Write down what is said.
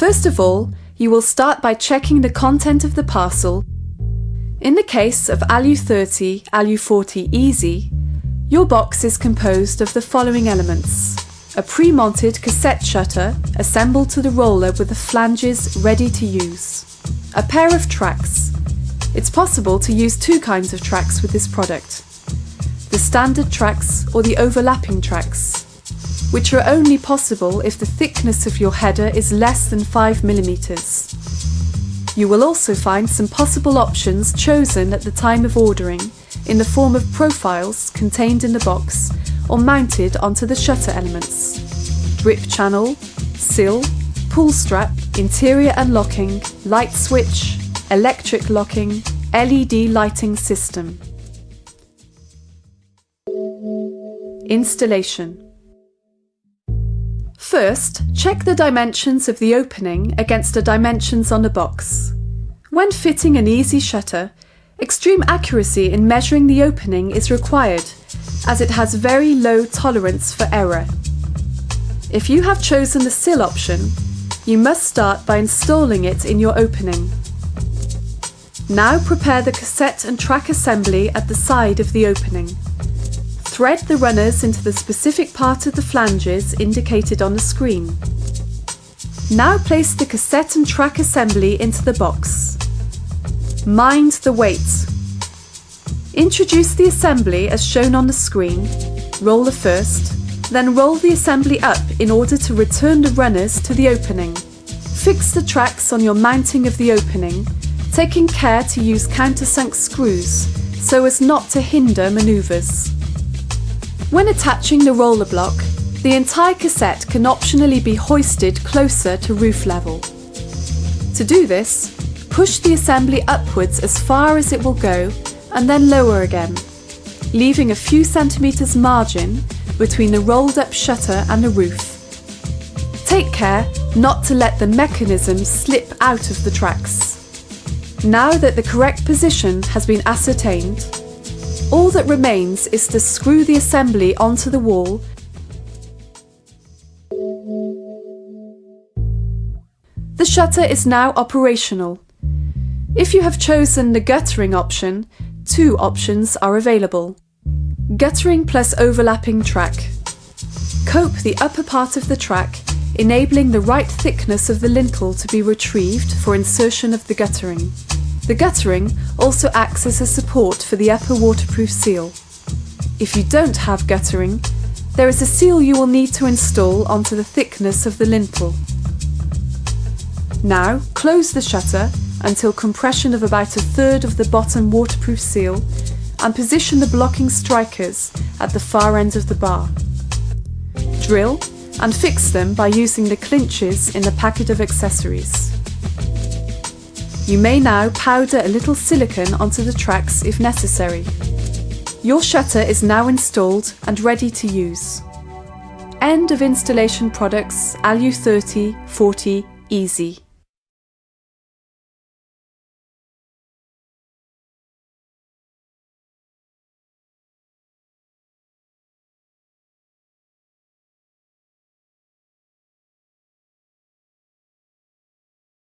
First of all, you will start by checking the content of the parcel. In the case of ALU30, ALU40 Easy, your box is composed of the following elements: a pre-monted cassette shutter assembled to the roller with the flanges ready to use, a pair of tracks. It's possible to use two kinds of tracks with this product: the standard tracks or the overlapping tracks, which are only possible if the thickness of your header is less than 5 mm. You will also find some possible options chosen at the time of ordering in the form of profiles contained in the box or mounted onto the shutter elements: drip channel, sill, pull strap, interior unlocking, light switch, electric locking, LED lighting system. Installation. First, check the dimensions of the opening against the dimensions on the box. When fitting an easy shutter, extreme accuracy in measuring the opening is required, as it has very low tolerance for error. If you have chosen the sill option, you must start by installing it in your opening. Now prepare the cassette and track assembly at the side of the opening. Thread the runners into the specific part of the flanges indicated on the screen. Now place the cassette and track assembly into the box. Mind the weight. Introduce the assembly as shown on the screen, roll the first, then roll the assembly up in order to return the runners to the opening. Fix the tracks on your mounting of the opening, taking care to use countersunk screws so as not to hinder manoeuvres. When attaching the roller block, the entire cassette can optionally be hoisted closer to roof level. To do this, push the assembly upwards as far as it will go and then lower again, leaving a few centimetres margin between the rolled up shutter and the roof. Take care not to let the mechanism slip out of the tracks. Now that the correct position has been ascertained, all that remains is to screw the assembly onto the wall. The shutter is now operational. If you have chosen the guttering option, two options are available: guttering plus overlapping track. Cope the upper part of the track, enabling the right thickness of the lintel to be retrieved for insertion of the guttering. The guttering also acts as a support for the upper waterproof seal. If you don't have guttering, there is a seal you will need to install onto the thickness of the lintel. Now close the shutter until compression of about 1/3 of the bottom waterproof seal and position the blocking strikers at the far end of the bar. Drill and fix them by using the clinches in the packet of accessories. You may now powder a little silicone onto the tracks if necessary. Your shutter is now installed and ready to use. End of installation products ALU30, 40 Easy.